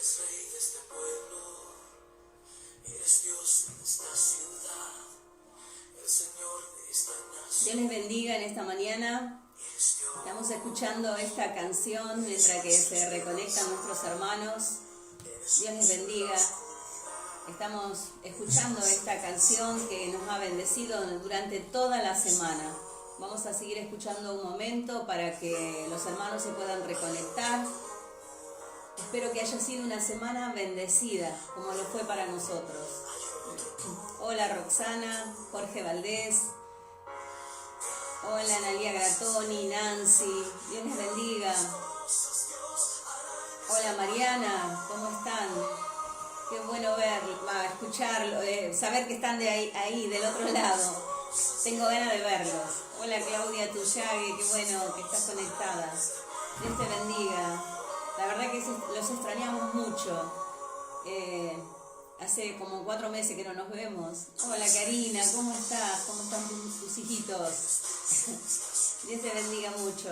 eres rey de este pueblo, eres Dios en esta ciudad, el Señor de esta nación. Dios les bendiga en esta mañana. Estamos escuchando esta canción mientras que se reconectan nuestros hermanos. Dios les bendiga. Estamos escuchando esta canción que nos ha bendecido durante toda la semana. Vamos a seguir escuchando un momento para que los hermanos se puedan reconectar. Espero que haya sido una semana bendecida, como lo fue para nosotros. Hola Roxana, Jorge Valdés. Hola Analia Gratoni, Nancy. Dios les bendiga. Hola Mariana, ¿cómo están? Qué bueno escucharlo, saber que están ahí del otro lado. Tengo ganas de verlos. Hola Claudia Tuyague, qué bueno que estás conectada. Dios te bendiga. La verdad que los extrañamos mucho. Hace como 4 meses que no nos vemos. Hola Karina, ¿cómo estás? ¿Cómo están tus hijitos? Dios te bendiga mucho.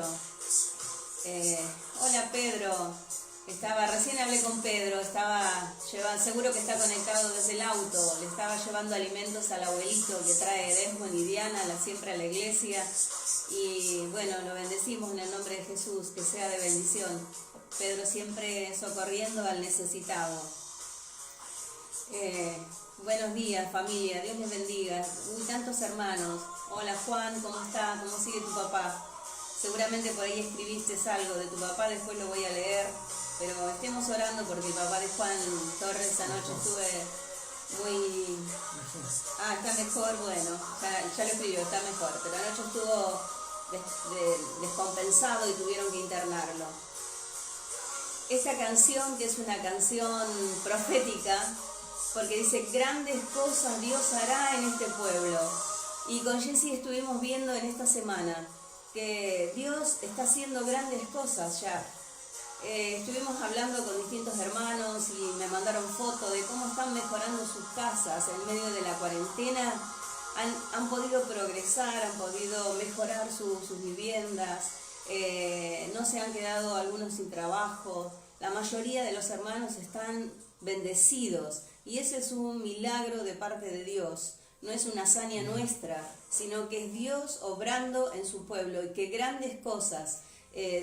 Hola Pedro. Recién hablé con Pedro, seguro que está conectado desde el auto, le estaba llevando alimentos al abuelito que trae Desmond y Diana siempre a la iglesia, y bueno, lo bendecimos en el nombre de Jesús, que sea de bendición. Pedro siempre socorriendo al necesitado. Buenos días familia, Dios les bendiga. Tantos hermanos. Hola Juan, ¿cómo está? ¿Cómo sigue tu papá? Seguramente por ahí escribiste algo de tu papá, después lo voy a leer. Pero estemos orando porque el papá de Juan Torres anoche estuve muy... está mejor, bueno, ya lo escribió, está mejor. Pero anoche estuvo descompensado y tuvieron que internarlo. Esta canción, que es una canción profética, porque dice, grandes cosas Dios hará en este pueblo. Y con Jessy estuvimos viendo en esta semana que Dios está haciendo grandes cosas ya. Estuvimos hablando con distintos hermanos y me mandaron fotos de cómo están mejorando sus casas en medio de la cuarentena. Han podido progresar, han podido mejorar sus viviendas, no se han quedado algunos sin trabajo. La mayoría de los hermanos están bendecidos y ese es un milagro de parte de Dios. No es una hazaña nuestra, sino que es Dios obrando en su pueblo y que grandes cosas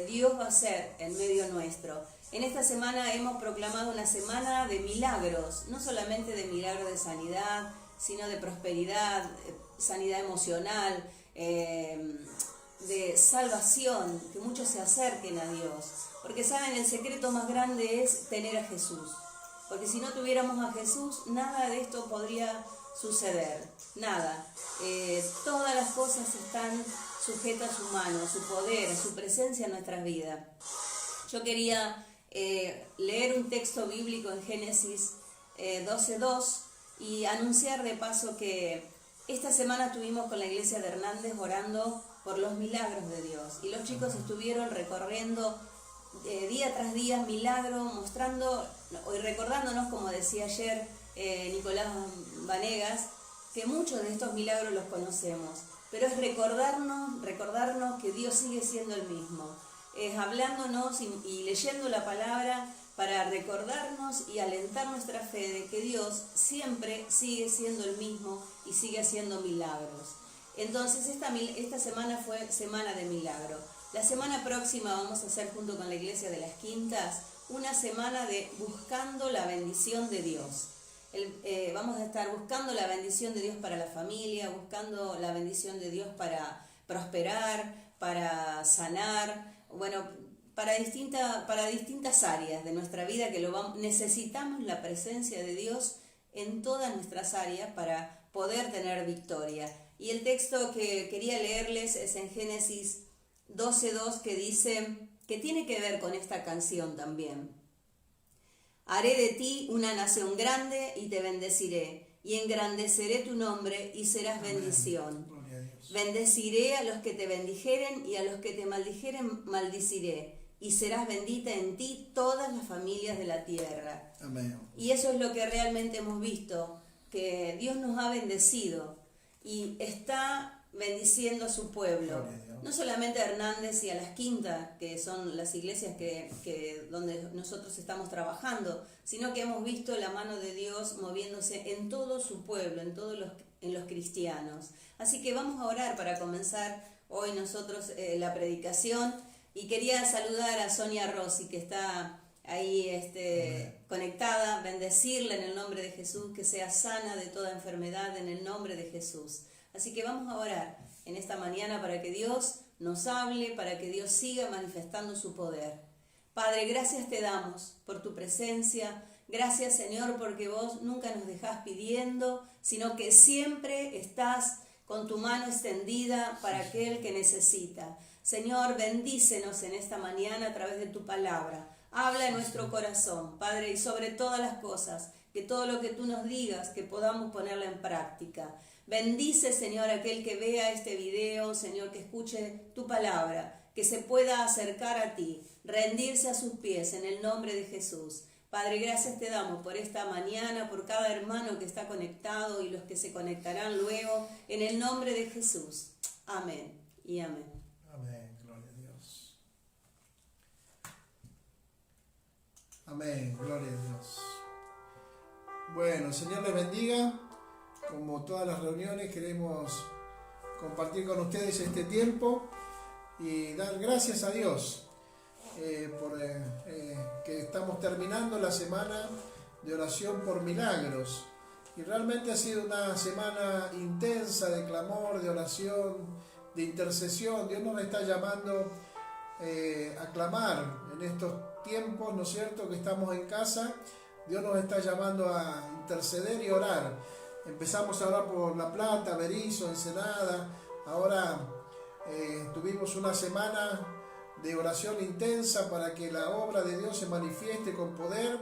Dios va a hacer en medio nuestro. En esta semana hemos proclamado una semana de milagros, no solamente de milagros de sanidad, sino de prosperidad, sanidad emocional, de salvación, que muchos se acerquen a Dios. Porque saben, el secreto más grande es tener a Jesús. Porque si no tuviéramos a Jesús, nada de esto podría suceder, nada. Todas las cosas están sujetas a su mano, a su poder, a su presencia en nuestras vidas. Yo quería leer un texto bíblico en Génesis 12:2 y anunciar de paso que esta semana estuvimos con la iglesia de Hernández orando por los milagros de Dios. Y los chicos estuvieron recorriendo día tras día milagros, mostrando y recordándonos, como decía ayer Nicolás Vanegas, que muchos de estos milagros los conocemos. Pero es recordarnos que Dios sigue siendo el mismo. Es hablándonos y leyendo la palabra para recordarnos y alentar nuestra fe de que Dios siempre sigue siendo el mismo y sigue haciendo milagros. Entonces esta semana fue semana de milagro. La semana próxima vamos a hacer junto con la Iglesia de las Quintas una semana de buscando la bendición de Dios. Vamos a estar buscando la bendición de Dios para la familia, buscando la bendición de Dios para prosperar, para sanar, bueno, para distintas áreas de nuestra vida que necesitamos la presencia de Dios en todas nuestras áreas para poder tener victoria. Y el texto que quería leerles es en Génesis 12:2, que dice, que tiene que ver con esta canción también. Haré de ti una nación grande y te bendeciré, y engrandeceré tu nombre y serás bendición. Bendeciré a los que te bendijeren y a los que te maldijeren maldiciré, y serás bendita en ti todas las familias de la tierra. Amén. Y eso es lo que realmente hemos visto, que Dios nos ha bendecido y está bendiciendo a su pueblo. Gloria a Dios. No solamente a Hernández y a Las Quintas, que son las iglesias donde nosotros estamos trabajando, sino que hemos visto la mano de Dios moviéndose en todo su pueblo, en los cristianos. Así que vamos a orar para comenzar hoy nosotros la predicación. Y quería saludar a Sonia Rossi, que está ahí conectada, bendecirla en el nombre de Jesús, que sea sana de toda enfermedad en el nombre de Jesús. Así que vamos a orar en esta mañana para que Dios nos hable, para que Dios siga manifestando su poder. Padre, gracias te damos por tu presencia. Gracias, Señor, porque vos nunca nos dejás pidiendo, sino que siempre estás con tu mano extendida para aquel que necesita. Señor, bendícenos en esta mañana a través de tu palabra. Habla en nuestro corazón, Padre, y sobre todas las cosas, que todo lo que tú nos digas, que podamos ponerlo en práctica. Bendice, Señor, aquel que vea este video, Señor, que escuche tu palabra, que se pueda acercar a ti, rendirse a sus pies en el nombre de Jesús. Padre, gracias te damos por esta mañana, por cada hermano que está conectado y los que se conectarán luego, en el nombre de Jesús. Amén y amén. Amén, gloria a Dios. Amén, gloria a Dios. Bueno, el Señor les bendiga. Como todas las reuniones, queremos compartir con ustedes este tiempo y dar gracias a Dios por que estamos terminando la semana de oración por milagros. Y realmente ha sido una semana intensa de clamor, de oración, de intercesión. Dios nos está llamando a clamar en estos tiempos, ¿no es cierto?, que estamos en casa. Dios nos está llamando a interceder y orar. Empezamos a orar por La Plata, Berisso, Ensenada. Ahora tuvimos una semana de oración intensa para que la obra de Dios se manifieste con poder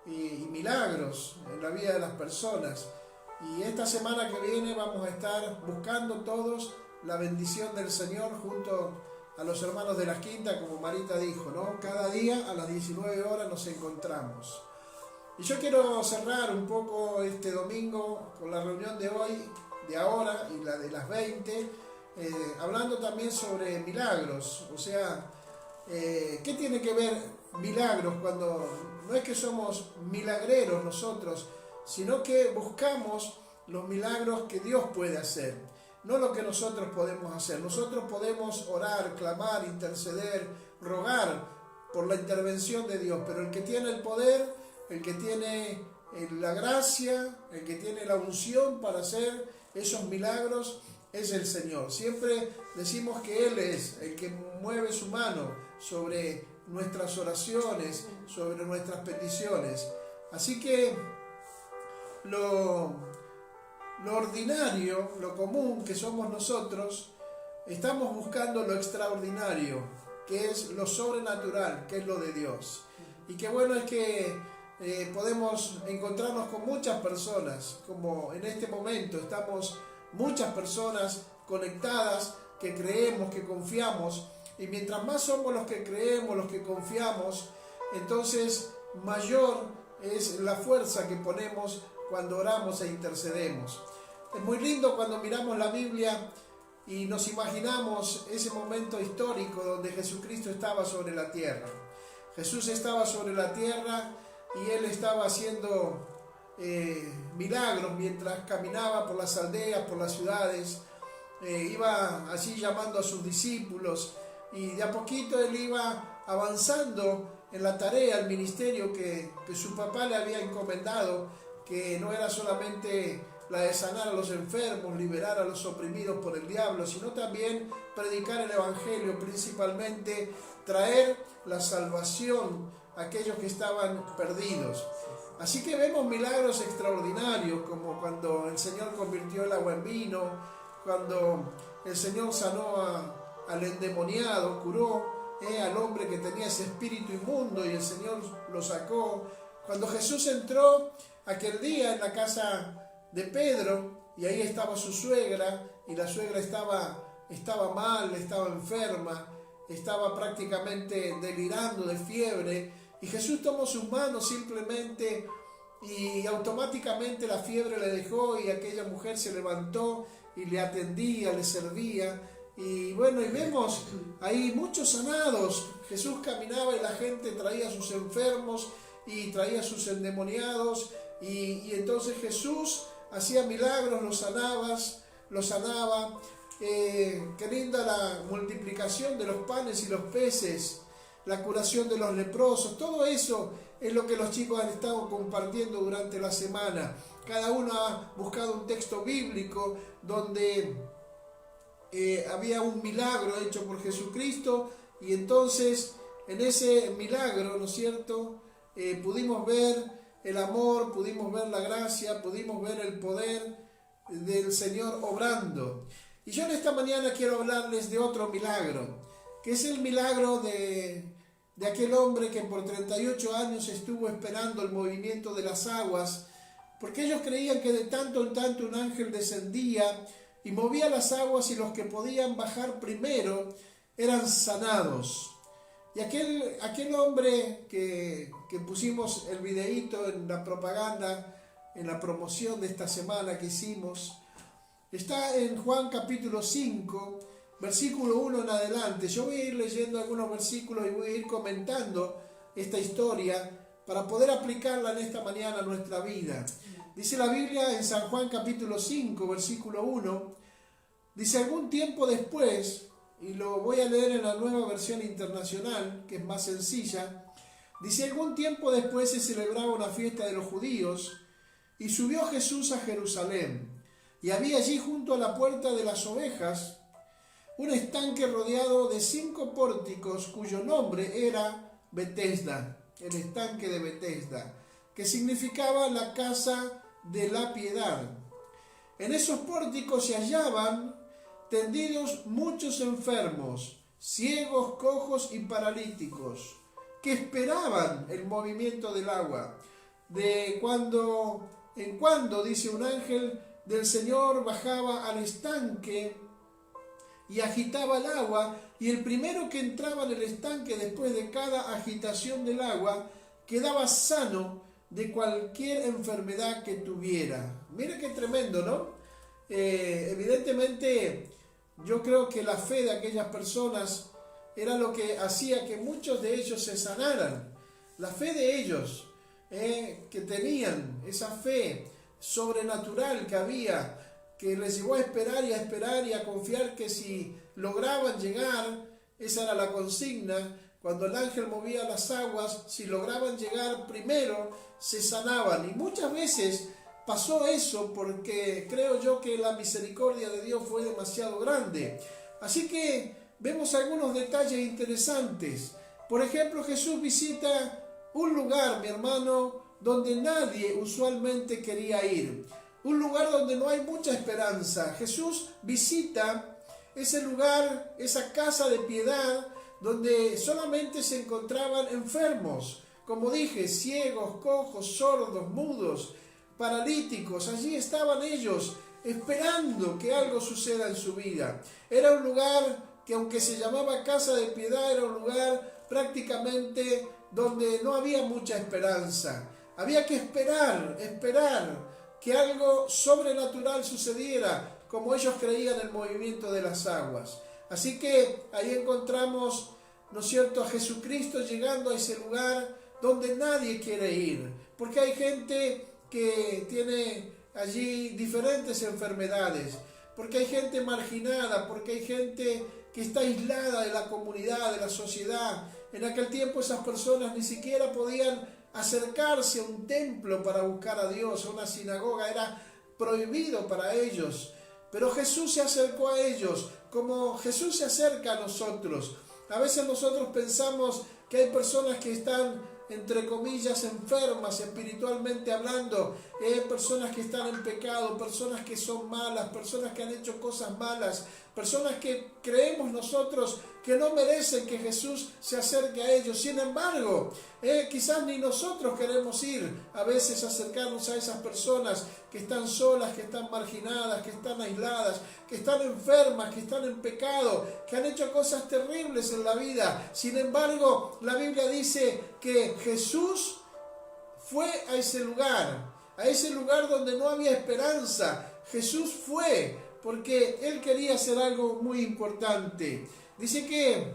y milagros en la vida de las personas. Y esta semana que viene vamos a estar buscando todos la bendición del Señor junto a los hermanos de Las Quintas, como Marita dijo, ¿no? Cada día a las 19 horas nos encontramos. Y yo quiero cerrar un poco este domingo con la reunión de hoy, de ahora y la de las 20, hablando también sobre milagros. O sea, ¿qué tiene que ver milagros cuando no es que somos milagreros nosotros, sino que buscamos los milagros que Dios puede hacer, no lo que nosotros podemos hacer? Nosotros podemos orar, clamar, interceder, rogar por la intervención de Dios, pero el que tiene el poder, el que tiene la gracia, el que tiene la unción para hacer esos milagros es el Señor. Siempre decimos que Él es el que mueve su mano sobre nuestras oraciones, sobre nuestras peticiones. Así que lo ordinario, lo común que somos nosotros, estamos buscando lo extraordinario, que es lo sobrenatural, que es lo de Dios. Y qué bueno es que podemos encontrarnos con muchas personas, como en este momento estamos muchas personas conectadas que creemos, que confiamos, y mientras más somos los que creemos, los que confiamos, entonces mayor es la fuerza que ponemos cuando oramos e intercedemos. Es muy lindo cuando miramos la Biblia y nos imaginamos ese momento histórico donde Jesucristo estaba sobre la tierra. Jesús estaba sobre la tierra y Él estaba haciendo milagros mientras caminaba por las aldeas, por las ciudades. Iba allí llamando a sus discípulos y de a poquito Él iba avanzando en la tarea, el ministerio que su papá le había encomendado, que no era solamente la de sanar a los enfermos, liberar a los oprimidos por el diablo, sino también predicar el evangelio, principalmente traer la salvación a aquellos que estaban perdidos. Así que vemos milagros extraordinarios, como cuando el Señor convirtió el agua en vino, cuando el Señor sanó al endemoniado, curó al hombre que tenía ese espíritu inmundo y el Señor lo sacó. Cuando Jesús entró aquel día en la casa de Pedro y ahí estaba su suegra y la suegra estaba mal, estaba enferma, estaba prácticamente delirando de fiebre, y Jesús tomó sus manos simplemente y automáticamente la fiebre le dejó y aquella mujer se levantó y le atendía, le servía. Y bueno, y vemos ahí muchos sanados. Jesús caminaba y la gente traía a sus enfermos y traía a sus endemoniados. Y entonces Jesús hacía milagros, los sanaba. Qué linda la multiplicación de los panes y los peces, la curación de los leprosos. Todo eso es lo que los chicos han estado compartiendo durante la semana. Cada uno ha buscado un texto bíblico donde había un milagro hecho por Jesucristo, y entonces en ese milagro, ¿no es cierto?, pudimos ver el amor, pudimos ver la gracia, pudimos ver el poder del Señor obrando. Y yo en esta mañana quiero hablarles de otro milagro, que es el milagro de aquel hombre que por 38 años estuvo esperando el movimiento de las aguas, porque ellos creían que de tanto en tanto un ángel descendía y movía las aguas, y los que podían bajar primero eran sanados. Y aquel hombre que pusimos el videíto en la propaganda, en la promoción de esta semana que hicimos, está en Juan capítulo 5, versículo 1 en adelante. Yo voy a ir leyendo algunos versículos y voy a ir comentando esta historia para poder aplicarla en esta mañana a nuestra vida. Dice la Biblia en San Juan capítulo 5, versículo 1, dice: algún tiempo después, y lo voy a leer en la Nueva Versión Internacional, que es más sencilla, dice: algún tiempo después se celebraba una fiesta de los judíos, y subió Jesús a Jerusalén, y había allí junto a la puerta de las ovejas un estanque rodeado de 5 pórticos, cuyo nombre era Betesda, el estanque de Betesda, que significaba la casa de la piedad. En esos pórticos se hallaban tendidos muchos enfermos, ciegos, cojos y paralíticos, que esperaban el movimiento del agua. De cuando en cuando, dice, un ángel del Señor bajaba al estanque y agitaba el agua, y el primero que entraba en el estanque después de cada agitación del agua quedaba sano de cualquier enfermedad que tuviera. Mira qué tremendo, ¿no? Evidentemente, yo creo que la fe de aquellas personas era lo que hacía que muchos de ellos se sanaran. La fe de ellos, que tenían esa fe sobrenatural que había, que les llevó a esperar y a confiar que si lograban llegar, esa era la consigna, cuando el ángel movía las aguas, si lograban llegar primero, se sanaban. Y muchas veces pasó eso porque creo yo que la misericordia de Dios fue demasiado grande. Así que vemos algunos detalles interesantes. Por ejemplo, Jesús visita un lugar, mi hermano, donde nadie usualmente quería ir. Un lugar donde no hay mucha esperanza. Jesús visita ese lugar, esa casa de piedad, donde solamente se encontraban enfermos, como dije, ciegos, cojos, sordos, mudos, paralíticos. Allí estaban ellos esperando que algo suceda en su vida. Era un lugar que, aunque se llamaba casa de piedad, era un lugar prácticamente donde no había mucha esperanza. Había que esperar que algo sobrenatural sucediera, como ellos creían el movimiento de las aguas. Así que ahí encontramos, ¿no es cierto?, a Jesucristo llegando a ese lugar donde nadie quiere ir, porque hay gente que tiene allí diferentes enfermedades, porque hay gente marginada, porque hay gente que está aislada de la comunidad, de la sociedad. En aquel tiempo esas personas ni siquiera podían acercarse a un templo para buscar a Dios, a una sinagoga, era prohibido para ellos. Pero Jesús se acercó a ellos, como Jesús se acerca a nosotros. A veces nosotros pensamos que hay personas que están, entre comillas, enfermas espiritualmente hablando, personas que están en pecado, personas que son malas, personas que han hecho cosas malas, personas que creemos nosotros que no merecen que Jesús se acerque a ellos. Sin embargo, quizás ni nosotros queremos ir a veces acercarnos a esas personas que están solas, que están marginadas, que están aisladas, que están enfermas, que están en pecado, que han hecho cosas terribles en la vida. Sin embargo, la Biblia dice que Jesús fue a ese lugar donde no había esperanza. Jesús fue porque Él quería hacer algo muy importante. Dice que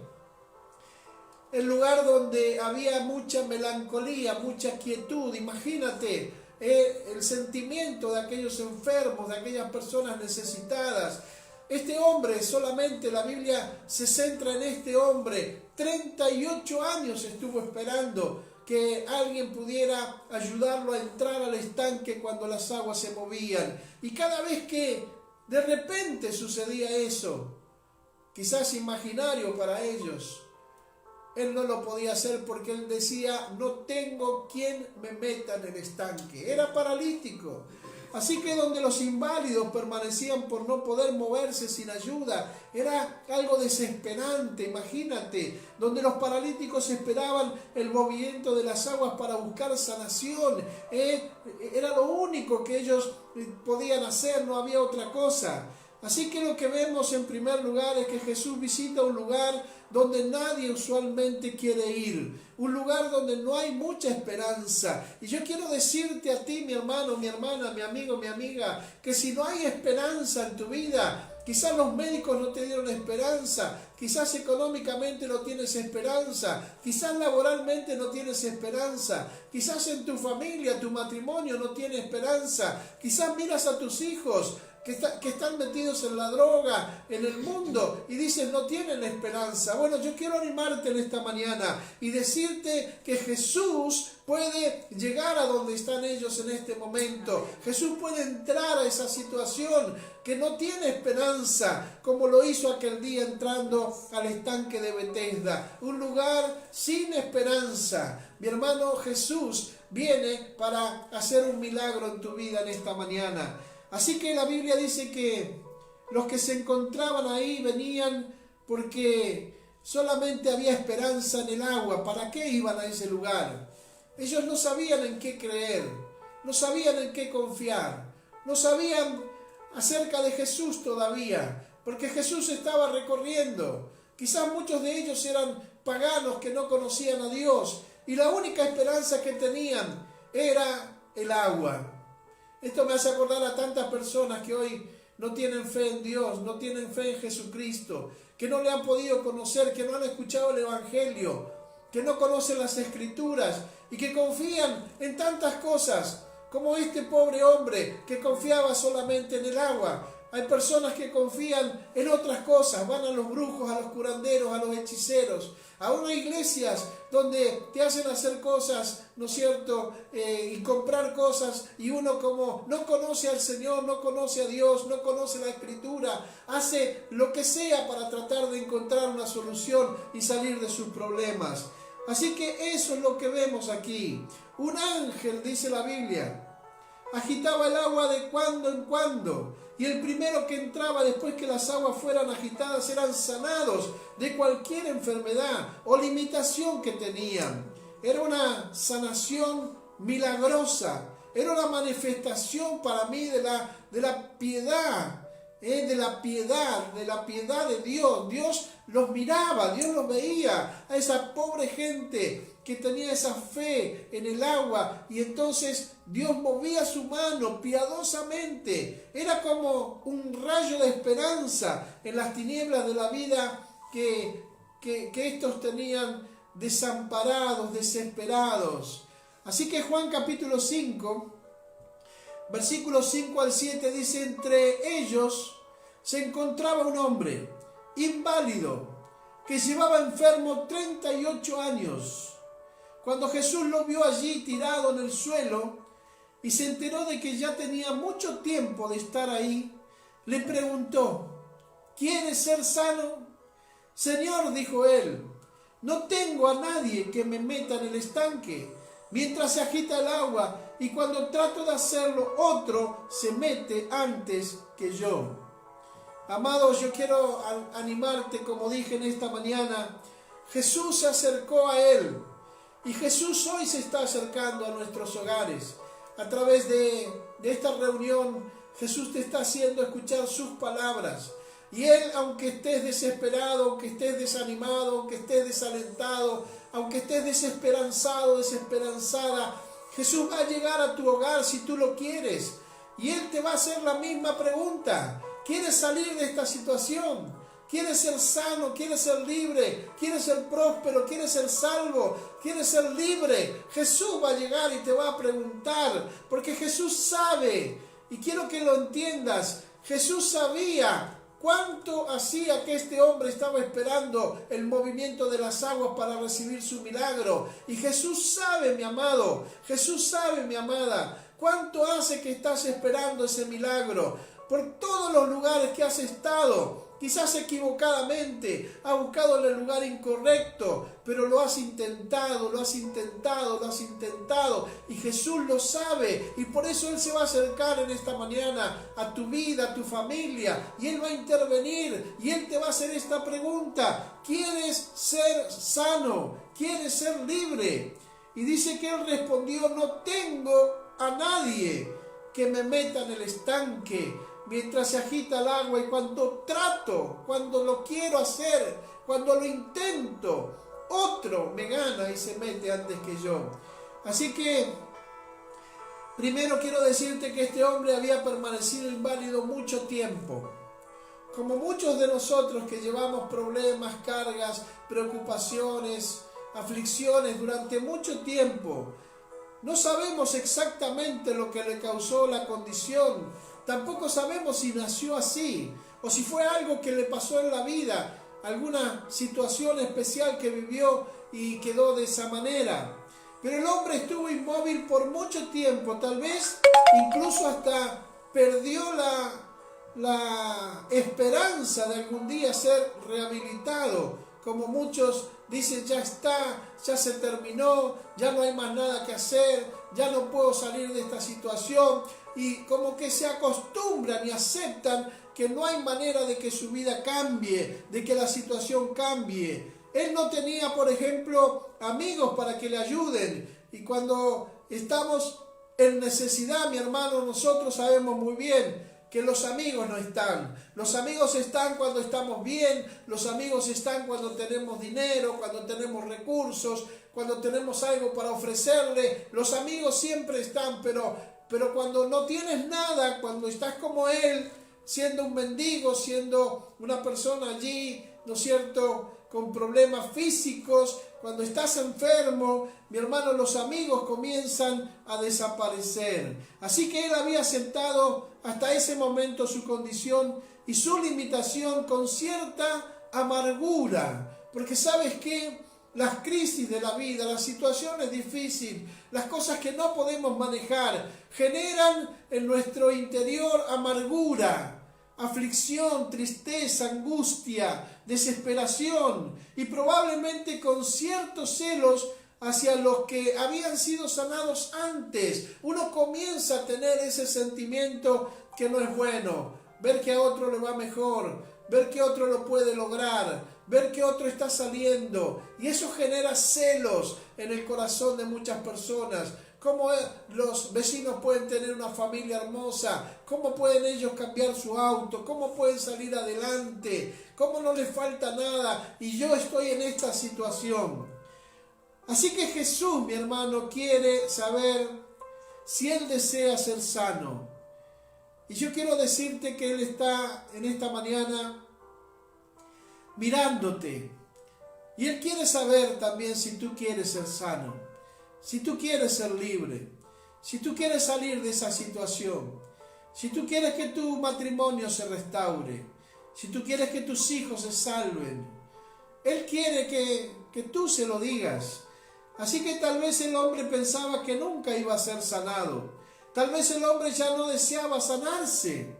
el lugar donde había mucha melancolía, mucha quietud, imagínate el sentimiento de aquellos enfermos, de aquellas personas necesitadas. Este hombre, solamente la Biblia se centra en este hombre. 38 años estuvo esperando que alguien pudiera ayudarlo a entrar al estanque cuando las aguas se movían. Y cada vez que de repente sucedía eso, quizás imaginario para ellos, él no lo podía hacer porque él decía: no tengo quien me meta en el estanque. Era paralítico. Así que donde los inválidos permanecían por no poder moverse sin ayuda, era algo desesperante, imagínate. Donde los paralíticos esperaban el movimiento de las aguas para buscar sanación, era lo único que ellos podían hacer, no había otra cosa. Así que lo que vemos en primer lugar es que Jesús visita un lugar donde nadie usualmente quiere ir, un lugar donde no hay mucha esperanza. Y yo quiero decirte a ti, mi hermano, mi hermana, mi amigo, mi amiga, que si no hay esperanza en tu vida, quizás los médicos no te dieron esperanza, quizás económicamente no tienes esperanza, quizás laboralmente no tienes esperanza, quizás en tu familia, tu matrimonio no tiene esperanza, quizás miras a tus hijos que están metidos en la droga, en el mundo, y dicen no tienen esperanza. Bueno, yo quiero animarte en esta mañana y decirte que Jesús puede llegar a donde están ellos en este momento. Jesús puede entrar a esa situación que no tiene esperanza, como lo hizo aquel día entrando al estanque de Betesda, un lugar sin esperanza. Mi hermano, Jesús viene para hacer un milagro en tu vida en esta mañana. Así que la Biblia dice que los que se encontraban ahí venían porque solamente había esperanza en el agua. ¿Para qué iban a ese lugar? Ellos no sabían en qué creer, no sabían en qué confiar, no sabían acerca de Jesús todavía, porque Jesús estaba recorriendo. Quizás muchos de ellos eran paganos que no conocían a Dios y la única esperanza que tenían era el agua. Esto me hace acordar a tantas personas que hoy no tienen fe en Dios, no tienen fe en Jesucristo, que no le han podido conocer, que no han escuchado el Evangelio, que no conocen las Escrituras y que confían en tantas cosas, como este pobre hombre que confiaba solamente en el agua. Hay personas que confían en otras cosas, van a los brujos, a los curanderos, a los hechiceros, a unas iglesias donde te hacen hacer cosas, ¿no es cierto?, y comprar cosas, y uno como no conoce al Señor, no conoce a Dios, no conoce la Escritura, hace lo que sea para tratar de encontrar una solución y salir de sus problemas. Así que eso es lo que vemos aquí. Un ángel, dice la Biblia, agitaba el agua de cuando en cuando, y el primero que entraba después que las aguas fueran agitadas eran sanados de cualquier enfermedad o limitación que tenían. Era una sanación milagrosa, era una manifestación para mí de la piedad, de la piedad de Dios. Dios los miraba, Dios los veía, a esa pobre gente que tenía esa fe en el agua, y entonces Dios movía su mano piadosamente. Era como un rayo de esperanza en las tinieblas de la vida que estos tenían desamparados, desesperados. Así que Juan capítulo 5, versículos 5 al 7 dice: entre ellos se encontraba un hombre inválido que llevaba enfermo 38 años. Cuando Jesús lo vio allí tirado en el suelo y se enteró de que ya tenía mucho tiempo de estar ahí, le preguntó: ¿quieres ser sano? Señor, dijo él, no tengo a nadie que me meta en el estanque mientras se agita el agua, y cuando trato de hacerlo, otro se mete antes que yo. Amados, yo quiero animarte, como dije en esta mañana, Jesús se acercó a él. Y Jesús hoy se está acercando a nuestros hogares. A través de esta reunión, Jesús te está haciendo escuchar sus palabras. Y Él, aunque estés desesperado, aunque estés desanimado, aunque estés desalentado, aunque estés desesperanzado, desesperanzada, Jesús va a llegar a tu hogar si tú lo quieres. Y Él te va a hacer la misma pregunta. ¿Quieres salir de esta situación? ¿Quieres ser sano? ¿Quieres ser libre? ¿Quieres ser próspero? ¿Quieres ser salvo? ¿Quieres ser libre? Jesús va a llegar y te va a preguntar, porque Jesús sabe, y quiero que lo entiendas, Jesús sabía cuánto hacía que este hombre estaba esperando el movimiento de las aguas para recibir su milagro. Y Jesús sabe, mi amado, Jesús sabe, mi amada, cuánto hace que estás esperando ese milagro. Por todos los lugares que has estado, quizás equivocadamente, has buscado en el lugar incorrecto, pero lo has intentado, y Jesús lo sabe, y por eso Él se va a acercar en esta mañana a tu vida, a tu familia, y Él va a intervenir, y Él te va a hacer esta pregunta: ¿quieres ser sano? ¿Quieres ser libre? Y dice que Él respondió: no tengo a nadie que me meta en el estanque mientras se agita el agua, y cuando trato, cuando lo quiero hacer, cuando lo intento, otro me gana y se mete antes que yo. Así que primero quiero decirte que este hombre había permanecido inválido mucho tiempo. Como muchos de nosotros que llevamos problemas, cargas, preocupaciones, aflicciones durante mucho tiempo, no sabemos exactamente lo que le causó la condición. Tampoco sabemos si nació así o si fue algo que le pasó en la vida, alguna situación especial que vivió y quedó de esa manera. Pero el hombre estuvo inmóvil por mucho tiempo, tal vez incluso hasta perdió la esperanza de algún día ser rehabilitado. Como muchos dicen: ya está, ya se terminó, ya no hay más nada que hacer, ya no puedo salir de esta situación. Y como que se acostumbran y aceptan que no hay manera de que su vida cambie, de que la situación cambie. Él no tenía, por ejemplo, amigos para que le ayuden. Y cuando estamos en necesidad, mi hermano, nosotros sabemos muy bien que los amigos no están. Los amigos están cuando estamos bien, los amigos están cuando tenemos dinero, cuando tenemos recursos, cuando tenemos algo para ofrecerle. Los amigos siempre están, pero cuando no tienes nada, cuando estás como él, siendo un mendigo, siendo una persona allí, ¿no es cierto?, con problemas físicos, cuando estás enfermo, mi hermano, los amigos comienzan a desaparecer. Así que él había aceptado hasta ese momento su condición y su limitación con cierta amargura. Porque ¿sabes qué? Las crisis de la vida, las situaciones difíciles, las cosas que no podemos manejar, generan en nuestro interior amargura, aflicción, tristeza, angustia, desesperación, y probablemente con ciertos celos hacia los que habían sido sanados antes. Uno comienza a tener ese sentimiento que no es bueno, ver que a otro le va mejor, ver que otro lo puede lograr, ver que otro está saliendo, y eso genera celos en el corazón de muchas personas. Cómo los vecinos pueden tener una familia hermosa, cómo pueden ellos cambiar su auto, cómo pueden salir adelante, cómo no les falta nada y yo estoy en esta situación. Así que Jesús, mi hermano, quiere saber si Él desea ser sano. Y yo quiero decirte que Él está en esta mañana mirándote. Y Él quiere saber también si tú quieres ser sano, si tú quieres ser libre, si tú quieres salir de esa situación, si tú quieres que tu matrimonio se restaure, si tú quieres que tus hijos se salven. Él quiere que tú se lo digas. Así que tal vez el hombre pensaba que nunca iba a ser sanado. Tal vez el hombre ya no deseaba sanarse.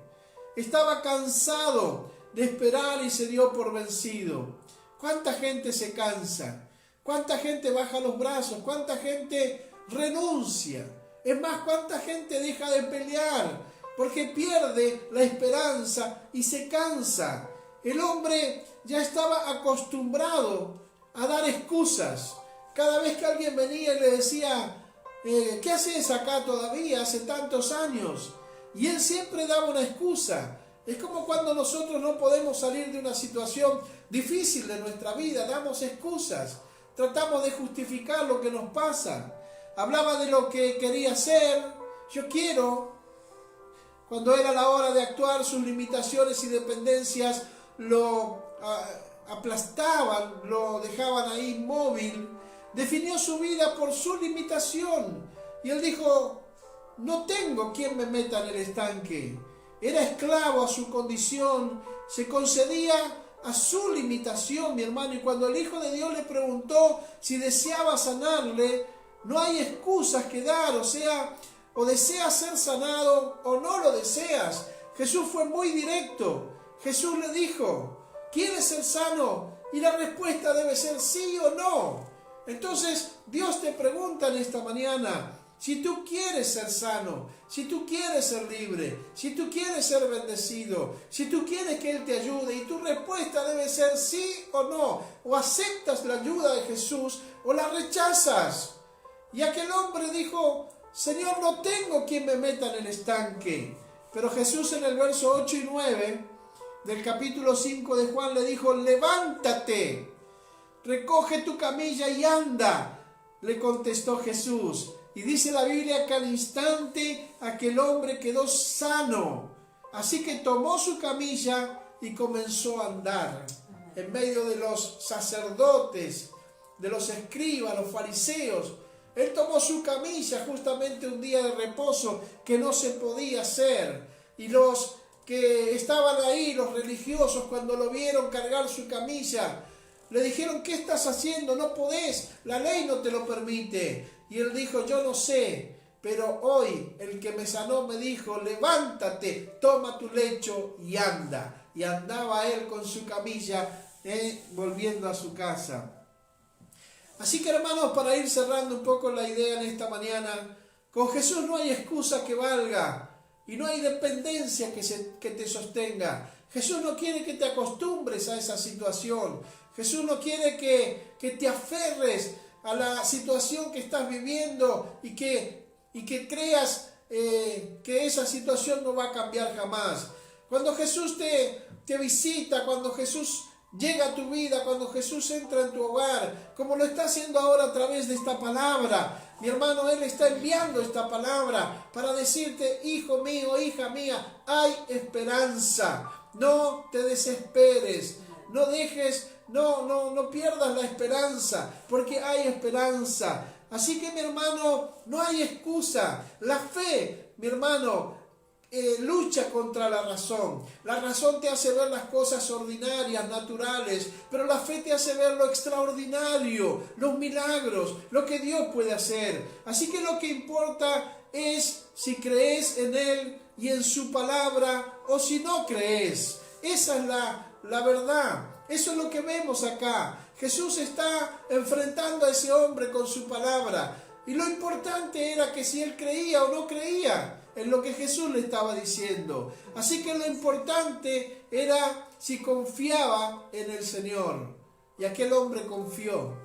Estaba cansado de esperar y se dio por vencido. ¿Cuánta gente se cansa? ¿Cuánta gente baja los brazos? ¿Cuánta gente renuncia? Es más, ¿cuánta gente deja de pelear? Porque pierde la esperanza y se cansa. El hombre ya estaba acostumbrado a dar excusas. Cada vez que alguien venía y le decía: ¿qué haces acá todavía? Hace tantos años. Y él siempre daba una excusa. Es como cuando nosotros no podemos salir de una situación difícil de nuestra vida, damos excusas. Tratamos de justificar lo que nos pasa. hablaba de lo que quería hacer. Yo quiero. Cuando era la hora de actuar, sus limitaciones y dependencias lo aplastaban, lo dejaban ahí inmóvil. Definió su vida por su limitación. Y él dijo, no tengo quien me meta en el estanque. Era esclavo a su condición, se concedía a su limitación, mi hermano. Y cuando el Hijo de Dios le preguntó si deseaba sanarle, no hay excusas que dar, o deseas ser sanado o no lo deseas. Jesús fue muy directo. Jesús le dijo, ¿quieres ser sano? Y la respuesta debe ser sí o no. Entonces Dios te pregunta en esta mañana, si tú quieres ser sano, si tú quieres ser libre, si tú quieres ser bendecido, si tú quieres que Él te ayude, y tu respuesta debe ser sí o no. O aceptas la ayuda de Jesús o la rechazas. Y aquel hombre dijo, Señor, no tengo quien me meta en el estanque. Pero Jesús en el verso 8 y 9 del capítulo 5 de Juan le dijo, levántate, recoge tu camilla y anda. Le contestó Jesús. Y dice la Biblia que al instante aquel hombre quedó sano. Así que tomó su camilla y comenzó a andar. En medio de los sacerdotes, de los escribas, los fariseos, él tomó su camilla justamente un día de reposo que no se podía hacer. Y los que estaban ahí, los religiosos, cuando lo vieron cargar su camilla, le dijeron, ¿qué estás haciendo? No podés, la ley no te lo permite. Y él dijo, yo no sé, pero hoy el que me sanó me dijo, levántate, toma tu lecho y anda. Y andaba él con su camilla, volviendo a su casa. Así que hermanos, para ir cerrando un poco la idea en esta mañana, con Jesús no hay excusa que valga y no hay dependencia que te sostenga. Jesús no quiere que te acostumbres a esa situación. Jesús no quiere que te aferres a la situación que estás viviendo y que creas que esa situación no va a cambiar jamás. Cuando Jesús te visita, cuando Jesús llega a tu vida, cuando Jesús entra en tu hogar, como lo está haciendo ahora a través de esta palabra, mi hermano, Él está enviando esta palabra para decirte, hijo mío, hija mía, hay esperanza. No te desesperes, no dejes, no pierdas la esperanza, porque hay esperanza. Así que, mi hermano, no hay excusa. La fe, mi hermano, lucha contra la razón. La razón te hace ver las cosas ordinarias, naturales, pero la fe te hace ver lo extraordinario, los milagros, lo que Dios puede hacer. Así que lo que importa es si crees en Él y en su palabra o si no crees. Esa es la verdad. Eso es lo que vemos acá. Jesús está enfrentando a ese hombre con su palabra. Y lo importante era que si él creía o no creía en lo que Jesús le estaba diciendo. Así que lo importante era si confiaba en el Señor. Y aquel hombre confió.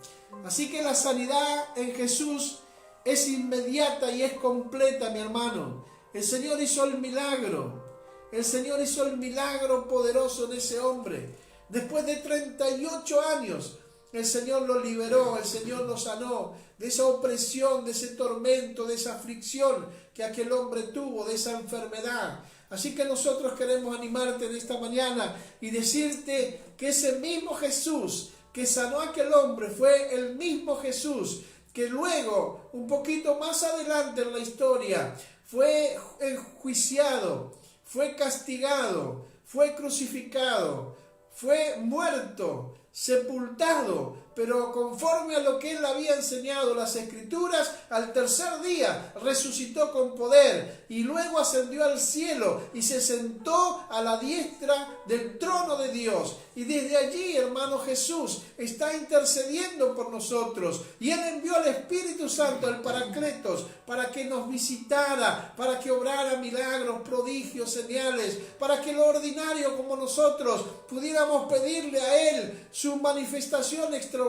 Así que la sanidad en Jesús es inmediata y es completa, mi hermano. El Señor hizo el milagro. El Señor hizo el milagro poderoso en ese hombre. Después de 38 años, el Señor lo liberó, el Señor lo sanó de esa opresión, de ese tormento, de esa aflicción que aquel hombre tuvo, de esa enfermedad. Así que nosotros queremos animarte en esta mañana y decirte que ese mismo Jesús que sanó a aquel hombre fue el mismo Jesús que luego, un poquito más adelante en la historia, fue enjuiciado, fue castigado, fue crucificado, fue muerto, sepultado, pero conforme a lo que él había enseñado las Escrituras, al tercer día resucitó con poder y luego ascendió al cielo y se sentó a la diestra del trono de Dios. Y desde allí, hermano, Jesús está intercediendo por nosotros y Él envió al Espíritu Santo, el Paracletos, para que nos visitara, para que obrara milagros, prodigios, señales, para que lo ordinario como nosotros pudiéramos pedirle a Él su manifestación extraordinaria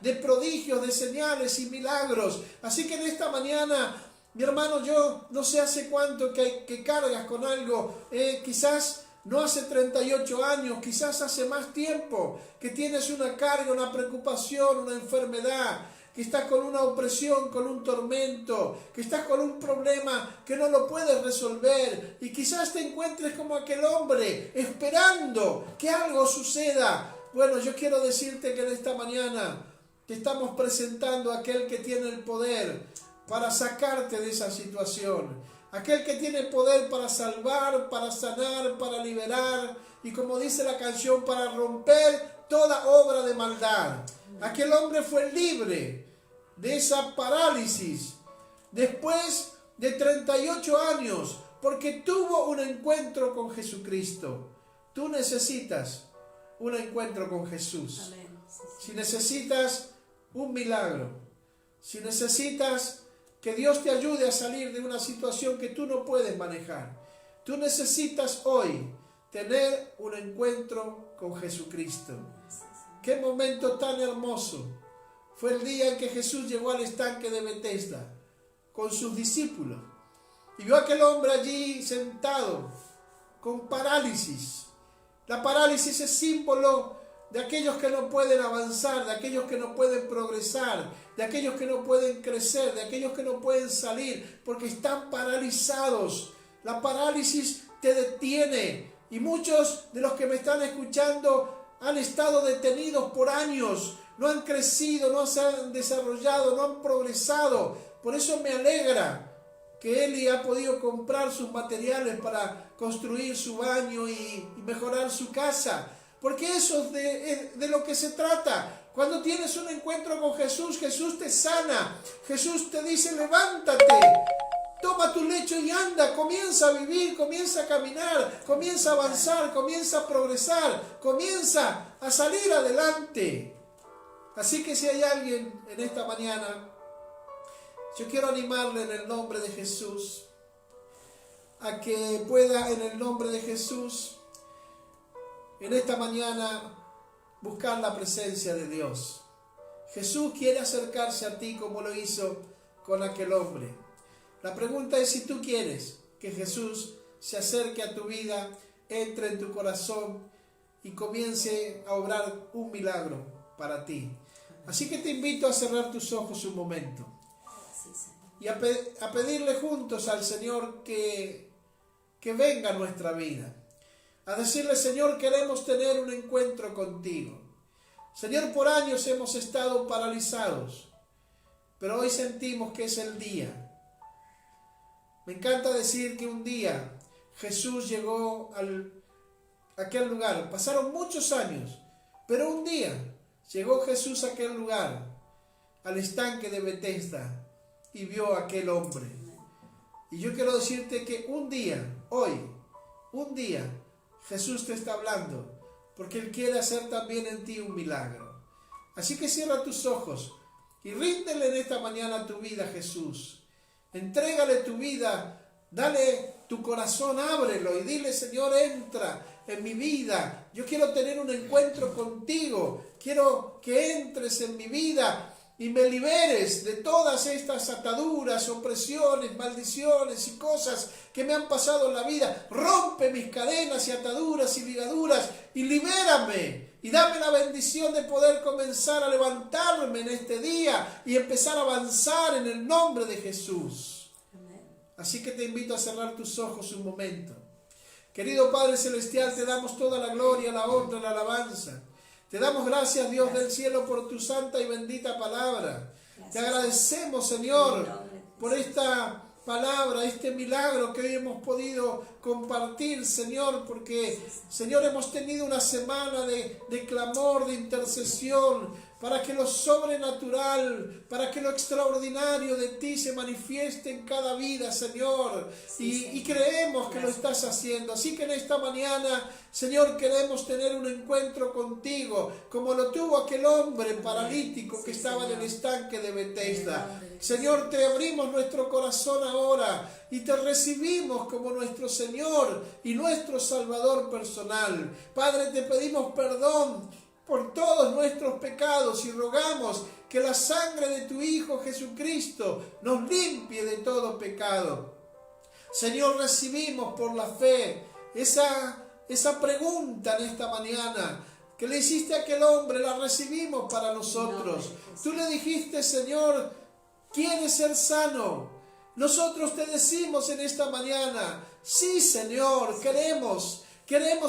de prodigios, de señales y milagros. Así que en esta mañana, mi hermano, yo no sé hace cuánto que cargas con algo, quizás no hace 38 años, quizás hace más tiempo que tienes una carga, una preocupación, una enfermedad. que estás con una opresión, con un tormento, que estás con un problema que no lo puedes resolver y quizás te encuentres como aquel hombre esperando que algo suceda. Bueno, yo quiero decirte que en esta mañana te estamos presentando a aquel que tiene el poder para sacarte de esa situación, aquel que tiene poder para salvar, para sanar, para liberar y, como dice la canción, para romper toda obra de maldad. Aquel hombre fue libre de esa parálisis después de 38 años porque tuvo un encuentro con Jesucristo. Tú necesitas un encuentro con Jesús. Amén. Si necesitas un milagro, si necesitas que Dios te ayude a salir de una situación que tú no puedes manejar, tú necesitas hoy tener un encuentro con Jesucristo. Qué momento tan hermoso fue el día en que Jesús llegó al estanque de Betesda con sus discípulos y vio a aquel hombre allí sentado con parálisis. La parálisis es símbolo de aquellos que no pueden avanzar, de aquellos que no pueden progresar, de aquellos que no pueden crecer, de aquellos que no pueden salir porque están paralizados. La parálisis te detiene y muchos de los que me están escuchando han estado detenidos por años, no han crecido, no se han desarrollado, no han progresado. Por eso me alegra que Eli ha podido comprar sus materiales para construir su baño y mejorar su casa. Porque eso es de lo que se trata. Cuando tienes un encuentro con Jesús, Jesús te sana. Jesús te dice, levántate, toma tu lecho y anda, comienza a vivir, comienza a caminar, comienza a avanzar, comienza a progresar, comienza a salir adelante. Así que si hay alguien en esta mañana, yo quiero animarle en el nombre de Jesús, a que pueda en el nombre de Jesús, en esta mañana, buscar la presencia de Dios. Jesús quiere acercarse a ti como lo hizo con aquel hombre. La pregunta es si tú quieres que Jesús se acerque a tu vida, entre en tu corazón y comience a obrar un milagro para ti. Así que te invito a cerrar tus ojos un momento y a pedirle juntos al Señor que venga a nuestra vida. A decirle, Señor, queremos tener un encuentro contigo. Señor, por años hemos estado paralizados, pero hoy sentimos que es el día. Me encanta decir que un día Jesús llegó a aquel lugar. Pasaron muchos años, pero un día llegó Jesús a aquel lugar, al estanque de Betesda, y vio a aquel hombre. Y yo quiero decirte que un día, hoy, un día, Jesús te está hablando, porque Él quiere hacer también en ti un milagro. Así que cierra tus ojos y ríndele en esta mañana tu vida a Jesús. Entrégale tu vida, dale tu corazón, ábrelo y dile, Señor, entra en mi vida. Yo quiero tener un encuentro contigo. Quiero que entres en mi vida y me liberes de todas estas ataduras, opresiones, maldiciones y cosas que me han pasado en la vida. Rompe mis cadenas y ataduras y ligaduras y libérame. Y dame la bendición de poder comenzar a levantarme en este día y empezar a avanzar en el nombre de Jesús. Amén. Así que te invito a cerrar tus ojos un momento. Querido Padre Celestial, te damos toda la gloria, la honra, la alabanza. Te damos gracias, Dios del cielo, por tu santa y bendita palabra. Gracias. Te agradecemos, Señor, por esta palabra, este milagro que hoy hemos podido compartir, Señor, porque, Señor, hemos tenido una semana de clamor, de intercesión, para que lo sobrenatural, para que lo extraordinario de ti se manifieste en cada vida, Señor. Y creemos que lo estás haciendo. Así que en esta mañana, Señor, queremos tener un encuentro contigo, como lo tuvo aquel hombre paralítico que estaba en el estanque de Betesda. Señor, te abrimos nuestro corazón ahora y te recibimos como nuestro Señor y nuestro Salvador personal. Padre, te pedimos perdón por todos nuestros pecados y rogamos que la sangre de tu Hijo Jesucristo nos limpie de todo pecado. Señor, recibimos por la fe esa pregunta en esta mañana que le hiciste a aquel hombre, la recibimos para nosotros. Tú le dijiste, Señor, ¿quieres ser sano? Nosotros te decimos en esta mañana, sí, Señor, queremos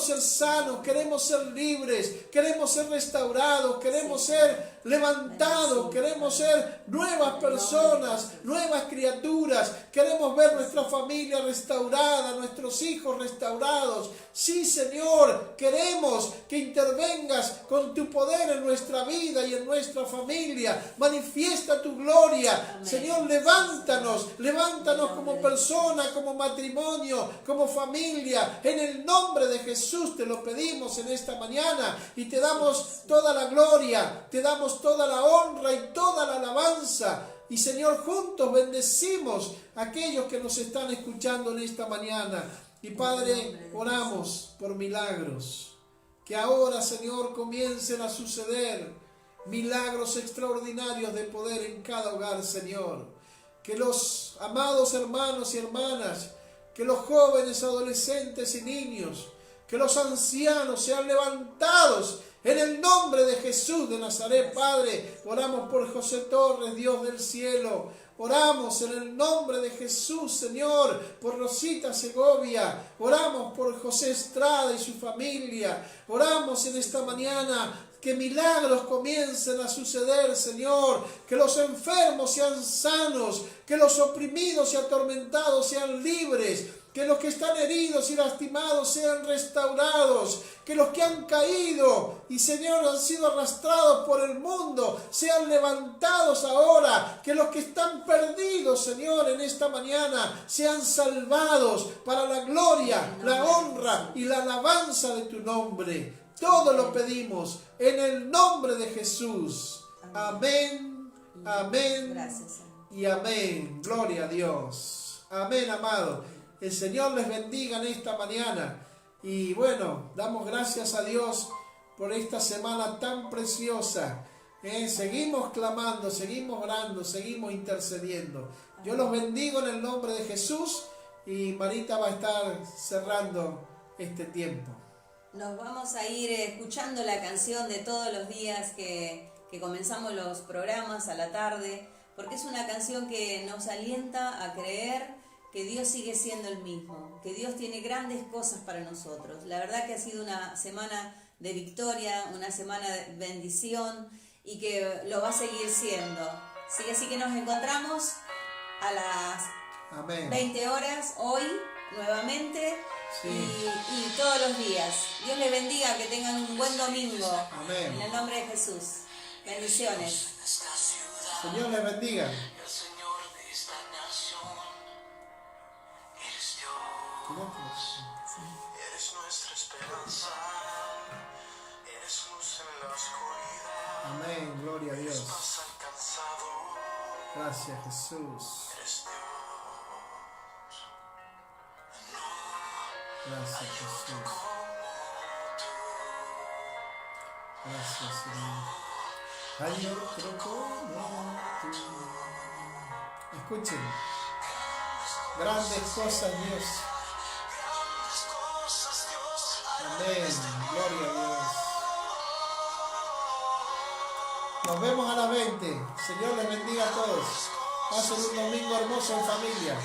ser sanos, queremos ser libres, queremos ser restaurados, queremos ser levantados, queremos ser nuevas personas, nuevas criaturas, queremos ver nuestra familia restaurada, nuestros hijos restaurados. Sí, Señor, queremos que intervengas con tu poder en nuestra vida y en nuestra familia. Manifiesta tu gloria. Amén. Señor, levántanos como persona, como matrimonio, como familia. En el nombre de Jesús te lo pedimos en esta mañana y te damos toda la gloria, te damos toda la honra y toda la alabanza. Y Señor, juntos bendecimos a aquellos que nos están escuchando en esta mañana. Y Padre, oramos por milagros, que ahora, Señor, comiencen a suceder milagros extraordinarios de poder en cada hogar, Señor. Que los amados hermanos y hermanas, que los jóvenes, adolescentes y niños, que los ancianos sean levantados en el nombre de Jesús de Nazaret. Padre, oramos por José Torres, Dios del cielo. Oramos en el nombre de Jesús, Señor, por Rosita Segovia. Oramos por José Estrada y su familia. Oramos en esta mañana que milagros comiencen a suceder, Señor. Que los enfermos sean sanos, que los oprimidos y atormentados sean libres. Que los que están heridos y lastimados sean restaurados. Que los que han caído y, Señor, han sido arrastrados por el mundo sean levantados ahora. Que los que están perdidos, Señor, en esta mañana sean salvados para la gloria, la honra y la alabanza de tu nombre. Todo lo pedimos en el nombre de Jesús. Amén, amén y amén. Gloria a Dios. Amén, amado. El Señor les bendiga en esta mañana. Y bueno, damos gracias a Dios por esta semana tan preciosa. Seguimos clamando, seguimos orando, seguimos intercediendo. Yo los bendigo en el nombre de Jesús. Y Marita va a estar cerrando este tiempo. Nos vamos a ir escuchando la canción de todos los días que comenzamos los programas a la tarde, porque es una canción que nos alienta a creer que Dios sigue siendo el mismo, que Dios tiene grandes cosas para nosotros. La verdad que ha sido una semana de victoria, una semana de bendición y que lo va a seguir siendo. Sí, así que nos encontramos a las 20 horas hoy nuevamente. Sí. Y todos los días. Dios les bendiga, que tengan un buen domingo. Amén. En el nombre de Jesús. Bendiciones. Señor les bendiga. El Señor de esta nación. Eres Dios. Eres nuestra esperanza. Eres luz en la oscuridad. Amén. Gloria a Dios. Más alcanzado. Gracias, Jesús. Eres Dios. Gracias, Jesús. Gracias, Señor. Hay otro como tú. Escuchen. Grandes cosas, Dios. Amén. Gloria a Dios. Nos vemos a las 20. Señor les bendiga a todos. Pasen un domingo hermoso en familia.